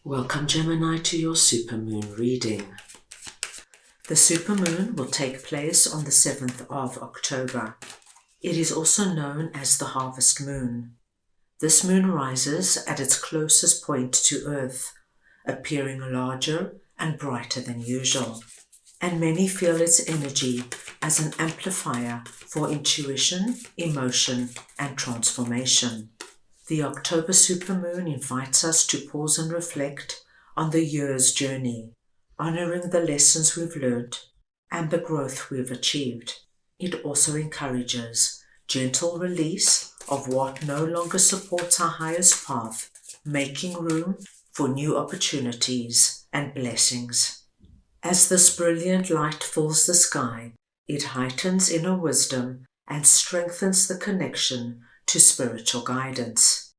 Welcome, Gemini, to your Supermoon reading. The Supermoon will take place on the 7th of October. It is also known as the Harvest Moon. This moon rises at its closest point to Earth, appearing larger and brighter than usual, and many feel its energy as an amplifier for intuition, emotion, and transformation. The October supermoon invites us to pause and reflect on the year's journey, honoring the lessons we've learned and the growth we've achieved. It also encourages gentle release of what no longer supports our highest path, making room for new opportunities and blessings. As this brilliant light fills the sky, it heightens inner wisdom and strengthens the connection to spiritual guidance.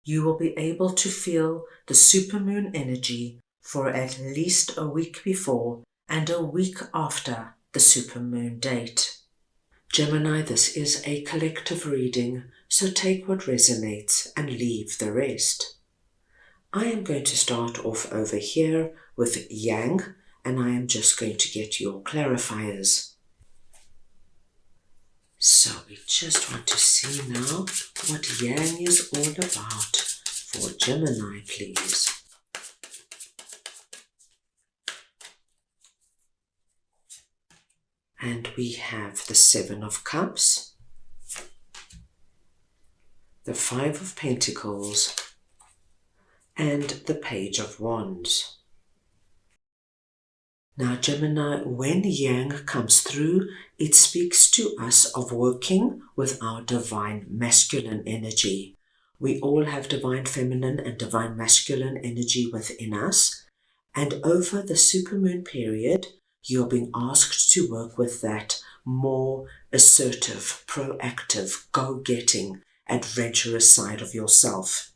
You will be able to feel the supermoon energy for at least a week before and a week after the supermoon date. Gemini, this is a collective reading, so take what resonates and leave the rest. I am going to start off over here with Yang, and I am just going to get your clarifiers. So we just want to see now what Yang is all about for Gemini, please. And we have the 7 of Cups, the 5 of Pentacles, and the Page of Wands. Now, Gemini, when Yang comes through, it speaks to us of working with our divine masculine energy. We all have divine feminine and divine masculine energy within us, and over the supermoon period, you're being asked to work with that more assertive, proactive, go-getting, adventurous side of yourself.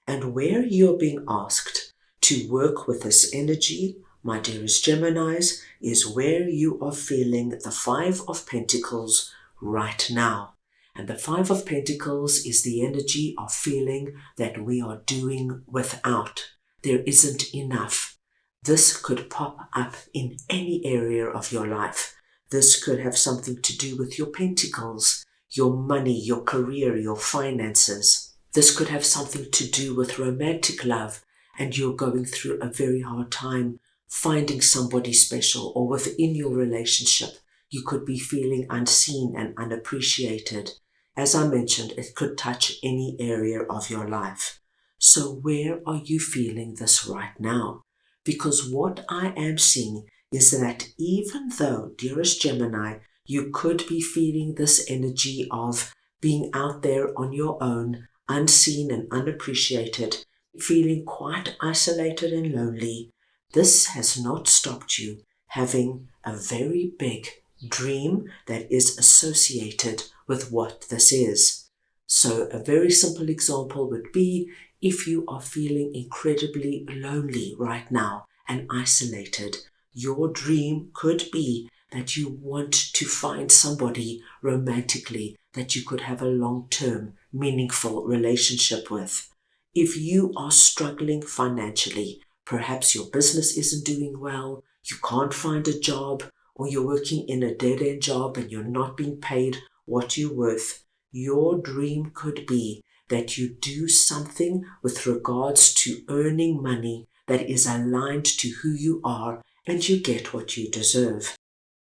And where you're being asked to work with this energy, my dearest Geminis, is where you are feeling the 5 of Pentacles right now. And the 5 of Pentacles is the energy of feeling that we are doing without. There isn't enough. This could pop up in any area of your life. This could have something to do with your pentacles, your money, your career, your finances. This could have something to do with romantic love, and you're going through a very hard time finding somebody special, or within your relationship, you could be feeling unseen and unappreciated. As I mentioned, it could touch any area of your life. So where are you feeling this right now? Because what I am seeing is that even though, dearest Gemini, you could be feeling this energy of being out there on your own, unseen and unappreciated, feeling quite isolated and lonely, this has not stopped you having a very big dream that is associated with what this is. So a very simple example would be if you are feeling incredibly lonely right now and isolated, your dream could be that you want to find somebody romantically that you could have a long-term, meaningful relationship with. If you are struggling financially, perhaps your business isn't doing well, you can't find a job, or you're working in a dead-end job and you're not being paid what you're worth, your dream could be that you do something with regards to earning money that is aligned to who you are, and you get what you deserve.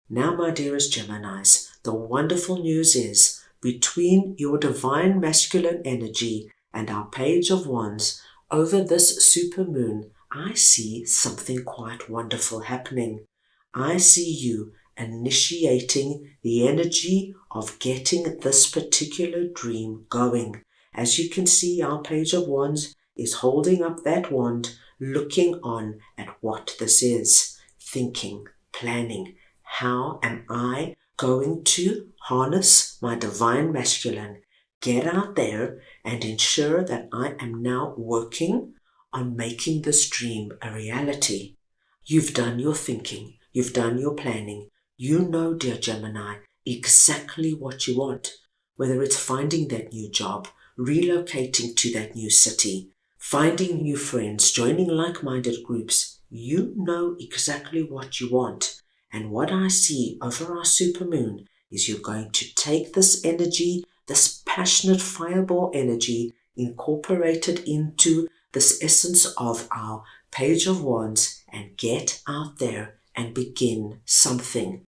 Now, my dearest Geminis, the wonderful news is, between your divine masculine energy and our Page of Wands, over this supermoon, I see something quite wonderful happening. I see you initiating the energy of getting this particular dream going. As you can see, our Page of Wands is holding up that wand, looking on at what this is, thinking, planning. How am I going to harness my divine masculine, get out there and ensure that I am now working on making this dream a reality? You've done your thinking, you've done your planning. You know, dear Gemini, exactly what you want, whether it's finding that new job, relocating to that new city, finding new friends, joining like-minded groups. You know exactly what you want. And what I see over our supermoon is you're going to take this energy, this passionate fireball energy, incorporate it into this essence of our Page of Wands and get out there and begin something.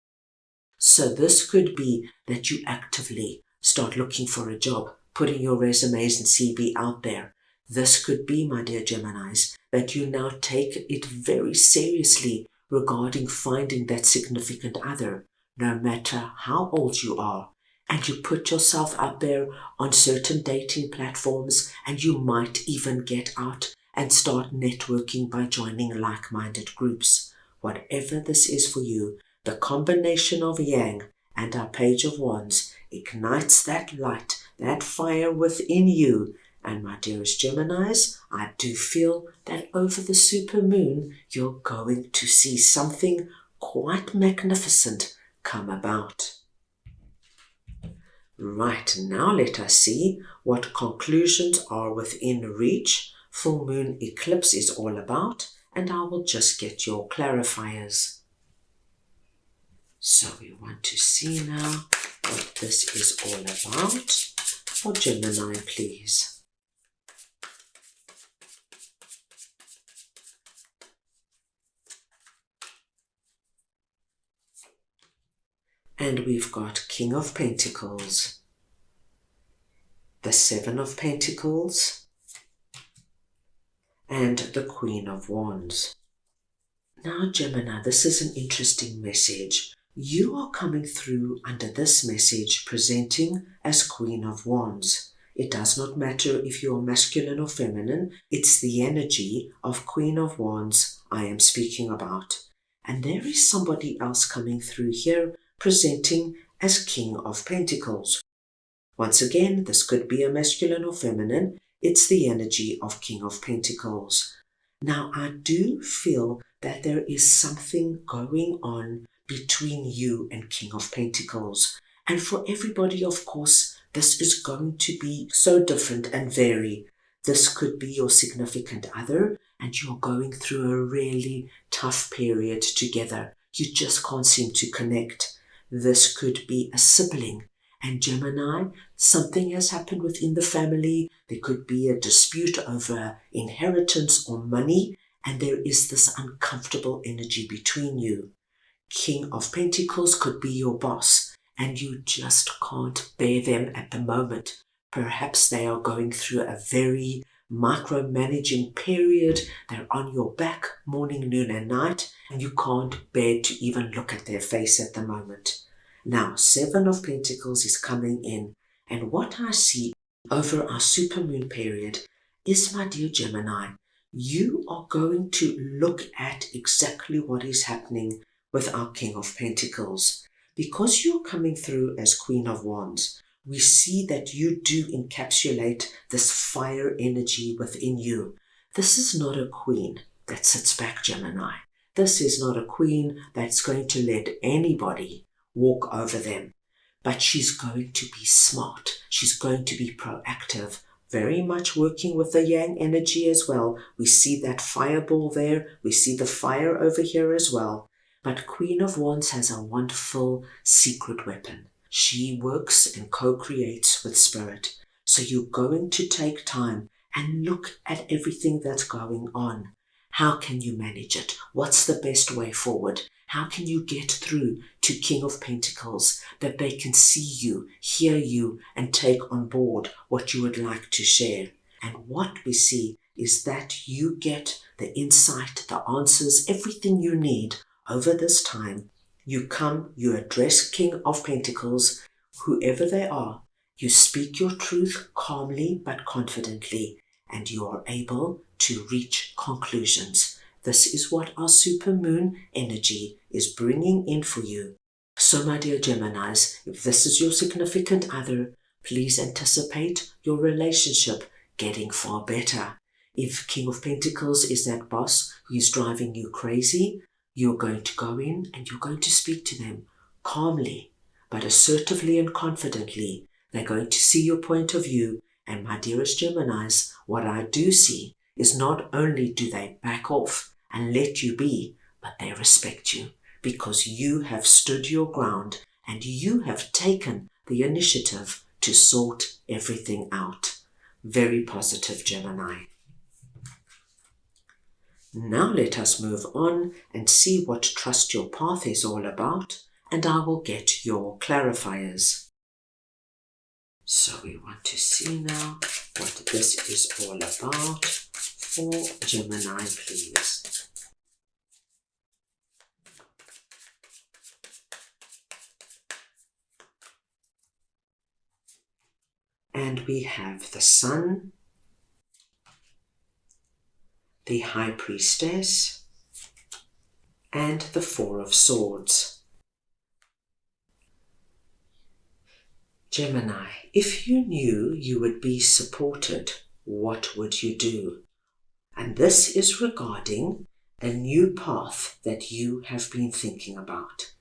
So this could be that you actively start looking for a job, putting your resumes and CV out there. This could be, my dear Geminis, that you now take it very seriously regarding finding that significant other, no matter how old you are. And you put yourself out there on certain dating platforms, and you might even get out and start networking by joining like-minded groups. Whatever this is for you, the combination of Yang and our Page of Wands ignites that light, that fire within you. And my dearest Geminis, I do feel that over the supermoon, you're going to see something quite magnificent come about. Right, now let us see what conclusions are within reach. Full moon eclipse is all about, and I will just get your clarifiers. So we want to see now what this is all about. For Gemini, please. And we've got King of Pentacles, the Seven of Pentacles, and the Queen of Wands. Now, Gemini, this is an interesting message. You are coming through under this message presenting as Queen of Wands. It does not matter if you are masculine or feminine. It's the energy of Queen of Wands I am speaking about. And there is somebody else coming through here presenting as King of Pentacles. Once again, this could be a masculine or feminine. It's the energy of King of Pentacles. Now, I do feel that there is something going on between you and King of Pentacles. And for everybody, of course, this is going to be so different and vary. This could be your significant other, and you're going through a really tough period together. You just can't seem to connect. This could be a sibling. And Gemini, something has happened within the family. There could be a dispute over inheritance or money, and there is this uncomfortable energy between you. King of Pentacles could be your boss, and you just can't bear them at the moment. Perhaps they are going through a very micromanaging period. They're on your back morning, noon, and night, and you can't bear to even look at their face at the moment. Now, Seven of Pentacles is coming in, and what I see over our supermoon period is, my dear Gemini, you are going to look at exactly what is happening with our King of Pentacles. Because you're coming through as Queen of Wands, we see that you do encapsulate this fire energy within you. This is not a queen that sits back, Gemini. This is not a queen that's going to let anybody walk over them. But she's going to be smart. She's going to be proactive, very much working with the Yang energy as well. We see that fireball there. We see the fire over here as well. But Queen of Wands has a wonderful secret weapon. She works and co-creates with spirit. So you're going to take time and look at everything that's going on. How can you manage it? What's the best way forward? How can you get through to King of Pentacles that they can see you, hear you, and take on board what you would like to share? And what we see is that you get the insight, the answers, everything you need over this time. You come, you address King of Pentacles, whoever they are. You speak your truth calmly but confidently, and you are able to reach conclusions. This is what our supermoon energy is bringing in for you. So, my dear Geminis, if this is your significant other, please anticipate your relationship getting far better. If King of Pentacles is that boss who is driving you crazy, you're going to go in and you're going to speak to them calmly, but assertively and confidently. They're going to see your point of view. And my dearest Geminis, what I do see is not only do they back off and let you be, but they respect you because you have stood your ground and you have taken the initiative to sort everything out. Very positive, Gemini. Now let us move on and see what Trust Your Path is all about, and I will get your clarifiers. So we want to see now what this is all about for Gemini, please. And we have the Sun, the High Priestess, and the Four of Swords. Gemini, if you knew you would be supported, what would you do? And this is regarding a new path that you have been thinking about.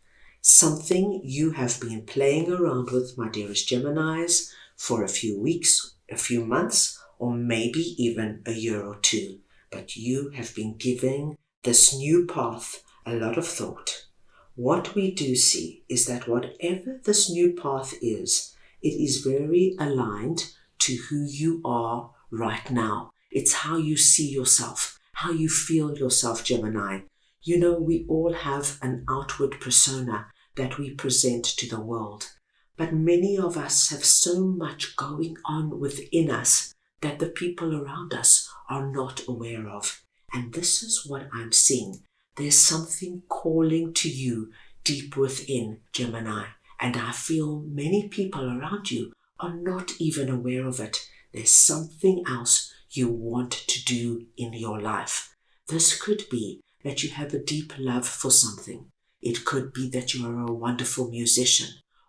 Something you have been playing around with, my dearest Geminis, for a few weeks, a few months, or maybe even a year or two. But you have been giving this new path a lot of thought. What we do see is that whatever this new path is, it is very aligned to who you are right now. It's how you see yourself, how you feel yourself, Gemini. You know, we all have an outward persona that we present to the world. But many of us have so much going on within us that the people around us are not aware of. And this is what I'm seeing. There's something calling to you deep within, Gemini. And I feel many people around you are not even aware of it. There's something else you want to do in your life. This could be that you have a deep love for something. It could be that you are a wonderful musician,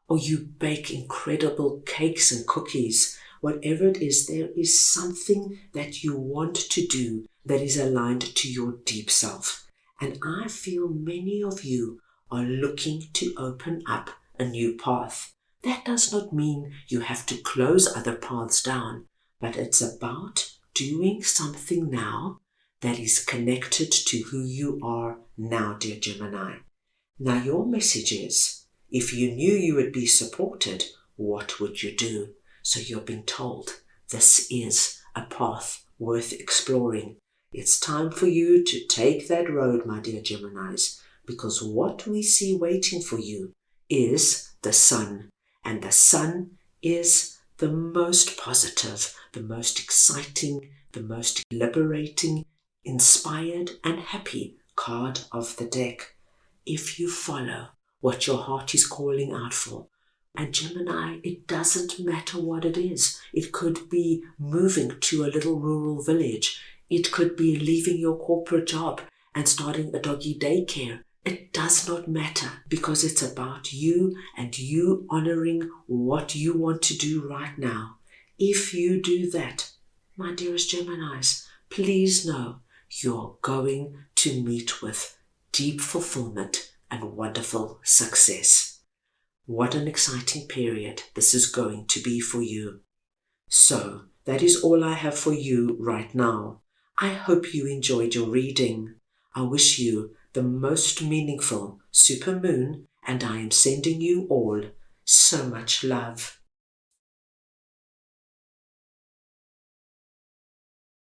or you bake incredible cakes and cookies. Whatever it is, there is something that you want to do that is aligned to your deep self. And I feel many of you are looking to open up a new path. That does not mean you have to close other paths down, but it's about doing something now that is connected to who you are now, dear Gemini. Now your message is, if you knew you would be supported, what would you do? So you're being told this is a path worth exploring. It's time for you to take that road, my dear Geminis, because what we see waiting for you is the Sun. And the Sun is the most positive, the most exciting, the most liberating, inspired and happy card of the deck. If you follow what your heart is calling out for, and Gemini, it doesn't matter what it is. It could be moving to a little rural village. It could be leaving your corporate job and starting a doggy daycare. It does not matter, because it's about you and you honoring what you want to do right now. If you do that, my dearest Geminis, please know you're going to meet with deep fulfillment and wonderful success. What an exciting period this is going to be for you. So, that is all I have for you right now. I hope you enjoyed your reading. I wish you the most meaningful supermoon, and I am sending you all so much love.